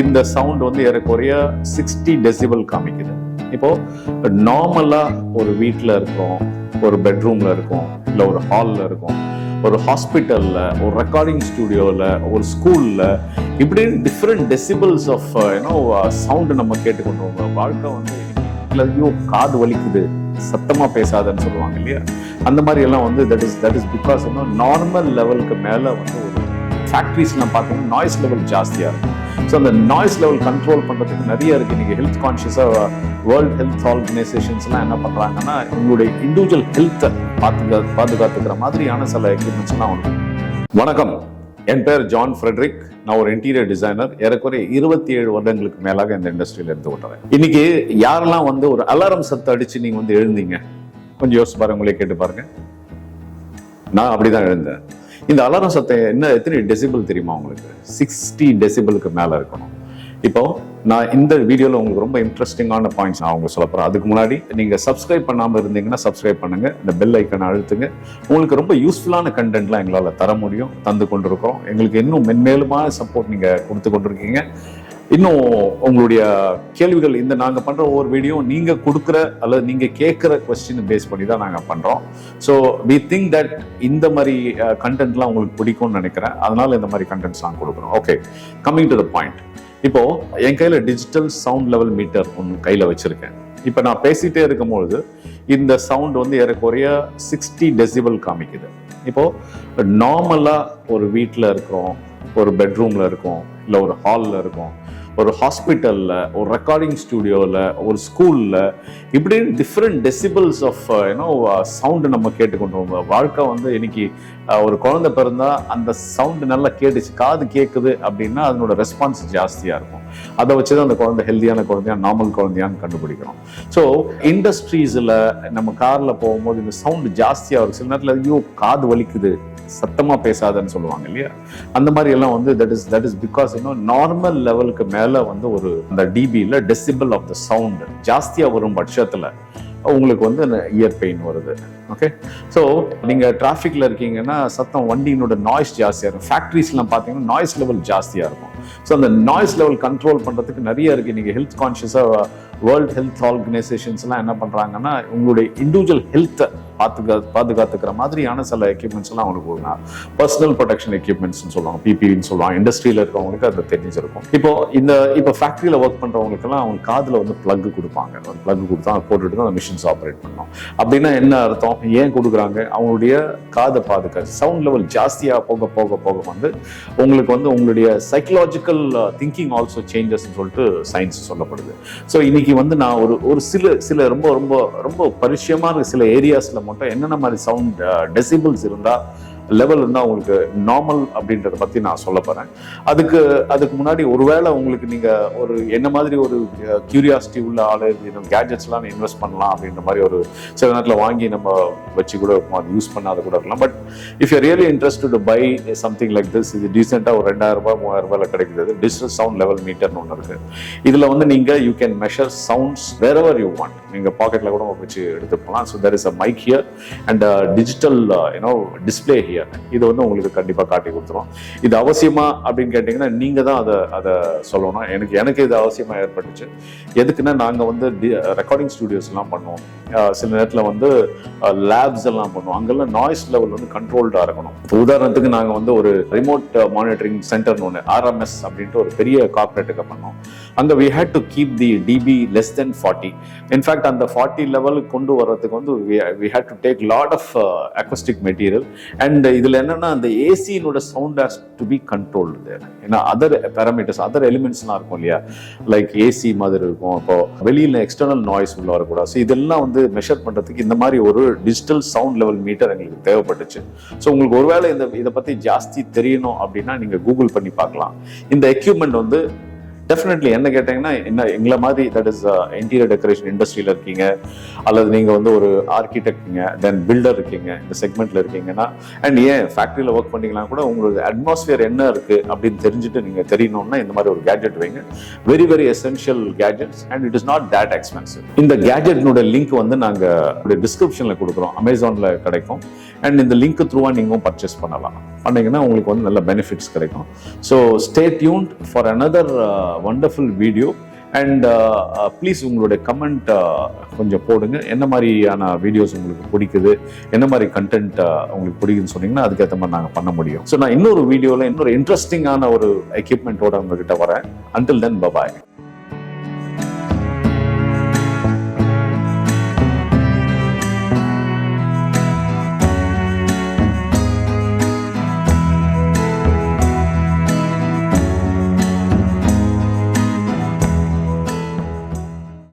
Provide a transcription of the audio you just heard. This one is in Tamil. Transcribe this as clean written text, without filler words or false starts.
இந்த சவுண்ட் வந்து ஏறக்குறைய 60 டெசிபல் காமிக்குது. இப்போ நார்மலா ஒரு வீட்டில் இருக்கோம், ஒரு பெட்ரூம்ல இருக்கோம், இல்லை ஒரு ஹாலில் இருக்கோம், ஒரு ஹாஸ்பிட்டல்ல, ஒரு ரெக்கார்டிங் ஸ்டுடியோவில், ஒரு ஸ்கூல்ல, இப்படி டிஃப்ரெண்ட் டெசிபிள்ஸ் ஆஃப் சவுண்டு நம்ம கேட்டுக்கொண்டு வாழ்க்கை வந்து ஐயோ காது வலிக்குது சத்தமா பேசாதன்னு சொல்லுவாங்க இல்லையா. அந்த மாதிரி எல்லாம் வந்து தட் இஸ் பிகாஸ் நார்மல் லெவலுக்கு மேலே வந்து ஒரு ஃபேக்ட்ரிஸ்லாம் பார்த்தீங்கன்னா நாய்ஸ் லெவல் ஜாஸ்தியாக இருக்கும். ஸோ அந்த நாய்ஸ் லெவல் கண்ட்ரோல் பண்ணுறதுக்கு நிறைய இருக்குது. நீங்கள் ஹெல்த் கான்ஷியஸாக வேர்ல்ட் ஹெல்த் ஆர்கனைசேஷன்ஸ்லாம் என்ன பண்ணுறாங்கன்னா உங்களுடைய இண்டிவிஜுவல் ஹெல்த்தை பாதுகாத்துக்கிற மாதிரியான சில எக்யூப்மெண்ட்ஸ்லாம் உண்டு. வணக்கம், என் பேர் ஜான் ஃப்ரெட்ரிக். நான் ஒரு இன்டீரியர் டிசைனர். ஏறக்குறைய 27 வருடங்களுக்கு மேலாக இந்த இண்டஸ்ட்ரியில இருந்து விட்டுறேன். இன்னைக்கு யாரெல்லாம் வந்து ஒரு அலாரம் சத்தம் அடிச்சு நீங்க வந்து எழுந்தீங்க, கொஞ்சம் யோசிச்சு பாருங்க, உங்களே கேட்டு பாருங்க. நான் அப்படிதான் எழுந்தேன். இந்த அலாரம் சத்தம் எத்தனை டெசிபிள் தெரியுமா உங்களுக்கு? 60 டெசிபிளுக்கு மேல இருக்கணும். இப்போ நான் இந்த வீடியோல உங்களுக்கு ரொம்ப இன்ட்ரெஸ்டிங்கான பாயிண்ட்ஸ் நான் உங்களுக்கு சொல்ல போறேன். அதுக்கு முன்னாடி நீங்க சப்ஸ்கிரைப் பண்ணாம இருந்தீங்கன்னா சப்ஸ்கிரைப் பண்ணுங்க, இந்த பெல் ஐக்கனை அழுத்துங்க. உங்களுக்கு ரொம்ப யூஸ்ஃபுல்லான கண்டென்ட்லாம் எங்களால தர முடியும், தந்து கொண்டிருக்கோம். எங்களுக்கு இன்னும் மென்மேலுமான சப்போர்ட் நீங்க கொடுத்து கொண்டிருக்கீங்க. இன்னும் உங்களுடைய கேள்விகள், இந்த நாங்க பண்ற ஒவ்வொரு வீடியோ நீங்க கொடுக்குற அல்லது நீங்க கேட்கிற கொஸ்டின் பேஸ் பண்ணி தான் நாங்க பண்றோம். ஸோ வி திங்க் தட் இந்த மாதிரி கண்டென்ட்லாம் உங்களுக்கு பிடிக்கும்னு நினைக்கிறேன். அதனால இந்த மாதிரி கண்டென்ட்ஸ் நாங்கள் கொடுக்குறோம். Okay, coming to the point. இப்போ என் கையில டிஜிட்டல் சவுண்ட் லெவல் மீட்டர் ஒன்று கையில வச்சிருக்கேன். இப்போ நான் பேசிட்டே இருக்கும்பொழுது இந்த சவுண்ட் வந்து ஏறக்குறைய 60 டெசிபல் காமிக்குது. இப்போ நார்மலா ஒரு வீட்டில் இருக்கிறோம், ஒரு பெட்ரூம்ல இருக்கோம், இல்லை ஒரு ஹாலில் இருக்கோம், ஒரு ஹாஸ்பிட்டல்ல, ஒரு ரெக்கார்டிங் ஸ்டுடியோவில், ஒரு ஸ்கூல்ல, இப்படி டிஃப்ரெண்ட் டெசிபிள்ஸ் ஆஃப் சவுண்டு நம்ம கேட்டுக்கொண்டு வாழ்க்கை வந்து இன்னைக்கு ஒரு குழந்தை பிறந்தா அந்த சவுண்டு நல்லா கேட்டுச்சு, காது கேட்குது அப்படின்னா அதனோட ரெஸ்பான்ஸ் ஜாஸ்தியாக இருக்கும். அதை வச்சுதான் அந்த குழந்தை ஹெல்தியான குழந்தையா நார்மல் குழந்தையான்னு கண்டுபிடிக்கிறோம். ஸோ இண்டஸ்ட்ரீஸில் நம்ம காரில் போகும்போது இந்த சவுண்டு ஜாஸ்தியாக இருக்கும். சில நேரத்தில் ஐயோ காது வலிக்குது சத்தமா பேசாதன்னு சொல்லுவாங்க இல்லையா. அந்த மாதிரி எல்லாம் வந்து தட் இஸ் பிகாஸ் நார்மல் லெவலுக்கு மேல வந்து ஒரு அந்த டிபியில் டெசிபிள் ஆஃப் த சவுண்ட் ஜாஸ்தியா வரும் பட்சத்துல உங்களுக்கு வந்து இயர் பெயின் வருது. ஓகே, ஸோ நீங்க டிராஃபிக்ல இருக்கீங்கன்னா சத்தம் வண்டியினோட நாய்ஸ் ஜாஸ்தியா இருக்கும். ஃபேக்ட்ரிஸ்லாம் பார்த்தீங்கன்னா நாய்ஸ் லெவல் ஜாஸ்தியா இருக்கும். ஸோ அந்த நாய்ஸ் லெவல் கண்ட்ரோல் பண்றதுக்கு நிறைய இருக்கு. நீங்க ஹெல்த் கான்ஷியஸா வேர்ல்ட் ஹெல்த் ஆர்கனைசேஷன்ஸ்லாம் என்ன பண்றாங்கன்னா உங்களுடைய இண்டிவிஜுவல் ஹெல்த்தை பாதுகாத்துக்கிற மாதிரியான சில எக்யூப்மெண்ட்ஸ் எல்லாம் அவங்களுக்கு கொடுங்க. பர்சனல் ப்ரொடெக்ஷன் எக்யூப்மெண்ட்ஸ் சொல்லுவாங்க, பிபின்னு சொல்லுவாங்க. இண்டஸ்ட்ரியில இருக்கவங்களுக்கு அது தெரிஞ்சிருக்கும். இப்போ ஃபேக்டரியில ஒர்க் பண்றவங்களுக்கு எல்லாம் அவங்க காதுல வந்து பிளக் கொடுப்பாங்க. ஒரு பிளக் கொடுத்தா போட்டுட்டு தான் அந்த மிஷின்ஸ் ஆப்ரேட் பண்ணணும். அப்படின்னா என்ன அர்த்தம், ஏன் கொடுக்குறாங்க? அவங்களுடைய காதை பாதுகாத்து சவுண்ட் லெவல் ஜாஸ்தியா போக போக போக வந்து உங்களுக்கு வந்து உங்களுடைய சைக்கலாஜிக்கல் திங்கிங் ஆல்சோ சேஞ்சஸ் சொல்லிட்டு சயின்ஸ் சொல்லப்படுது. ஸோ இன்னைக்கு வந்து நான் ஒரு சில ரொம்ப ரொம்ப ரொம்ப பரிச்சயமான சில ஏரியாஸ்ல மட்டும் என்னென்ன மாதிரி சவுண்ட் டெசிபிள்ஸ் இருந்தா லெவல் இருந்தா உங்களுக்கு நார்மல் அப்படின்றத பத்தி நான் சொல்ல போறேன். அதுக்கு முன்னாடி ஒருவேளை உங்களுக்கு நீங்க ஒரு என்ன மாதிரி ஒரு கியூரியாசிட்டி உள்ள ஆளு, கேட்ஜெட்ஸ் எல்லாம் இன்வெஸ்ட் பண்ணலாம் அப்படின்ற மாதிரி ஒரு சில நேரத்தில் வாங்கி நம்ம வச்சு கூட யூஸ் பண்ணாத கூட இருக்கலாம். But if you really interested to buy something like this, இது டீசெண்டா ஒரு 2000 ரூபாய் 3000 ரூபாயில கிடைக்கிறது. டிஜிட்டல் சவுண்ட் லெவல் மீட்டர்னு ஒன்று இருக்கு. இதுல வந்து நீங்க you can measure sounds wherever you want. நீங்க பாக்கெட்ல கூட வச்சு எடுத்து போகலாம். So there is a mic here and digital display here. இது வந்து உங்களுக்கு கண்டிப்பா காட்டி கொடுத்துரும். இது அவசியமா அப்படின்னு கேட்டீங்கன்னா நீங்க தான் அதை சொல்லணும். எனக்கு இது அவசியமா ஏற்பட்டுச்சு. எதுக்குன்னா நாங்க வந்து ரெக்கார்டிங் ஸ்டுடியோஸ் எல்லாம் பண்ணுவோம். சில நேரத்துல வந்து லேப்ஸ் எல்லாம் பண்ணுவோம். அங்கெல்லாம் நாய்ஸ் லெவல் வந்து கண்ட்ரோல்டா இருக்கணும். உதாரணத்துக்கு நாங்க வந்து ஒரு ரிமோட் மானிட்டரிங் சென்டர்னு ஒன்று RMS அப்படின்ட்டு ஒரு பெரிய கார்பரேட்டுக்கு பண்ணோம். அங்க we had to keep the dB less than 40. In fact அந்த 40 லெவலுக்கு கொண்டு வர்றதுக்கு வந்து we had to take lot of acoustic material. And இதுல என்னன்னா அந்த ஏசியோட sound has to be controlled there. ஏன்னா அதர் பேராமீட்டர்ஸ், அதர் எலிமெண்ட்ஸ்லாம் இருக்கும் இல்லையா, லைக் ஏசி மாதிரி இருக்கும். இப்போ வெளியில எக்ஸ்டர்னல் நாய்ஸ் உள்ள வரக்கூடாது. ஸோ இதெல்லாம் வந்து மெஷர் பண்றதுக்கு இந்த மாதிரி ஒரு டிஜிட்டல் சவுண்ட் லெவல் மீட்டர் எங்களுக்கு தேவைப்பட்டுச்சு. ஸோ உங்களுக்கு ஒருவேளை இதை பத்தி ஜாஸ்தி தெரியணும் அப்படின்னா நீங்க கூகுள் பண்ணி பார்க்கலாம். இந்த எக்யூப்மெண்ட் வந்து டெஃபினெட்லி என்ன கேட்டீங்கன்னா எங்களை மாதிரி தட் இஸ் இன்டீரியர் டெக்கரேஷன் இண்டஸ்ட்ரியில இருக்கீங்க, அல்லது நீங்க வந்து ஒரு ஆர்கிடெக்ட் இருக்கீங்க, தென் பில்டர் இருக்கீங்க, இந்த செக்மெண்ட்ல இருக்கீங்கன்னா, அண்ட் ஏன் ஃபேக்டரியில ஒர்க் பண்ணீங்கன்னா கூட உங்களுக்கு அட்மாஸ்பியர் என்ன இருக்கு அப்படின்னு தெரிஞ்சுட்டு நீங்க தெரியணும்னா இந்த மாதிரி ஒரு கேட்ஜெட் வைங்க. Very very essential gadgets and it is not that expensive. இந்த கேட்ஜெட்னோட லிங்க் வந்து நாங்க டிஸ்கிரிப்ஷன்ல கொடுக்குறோம், அமேசான்ல கிடைக்கும். அண்ட் இந்த லிங்க் த்ரூவா நீங்களும் பர்ச்சேஸ் பண்ணலாம். பண்ணிங்கன்னா உங்களுக்கு வந்து நல்ல பெனிஃபிட்ஸ் கிடைக்கும். So stay tuned for another wonderful video. And please உங்களுடைய கமெண்ட் கொஞ்சம் போடுங்க. என்ன மாதிரியான வீடியோஸ் உங்களுக்கு பிடிக்குது, என்ன மாதிரி கண்டென்ட் உங்களுக்கு பிடிக்குதுன்னு சொன்னீங்கன்னா அதுக்கேற்ற மாதிரி நாங்கள் பண்ண முடியும். ஸோ நான் இன்னொரு வீடியோவில் இன்னொரு இன்ட்ரெஸ்டிங்கான ஒரு எக்யூப்மெண்ட்டோட உங்ககிட்ட வரேன். Until then bye bye.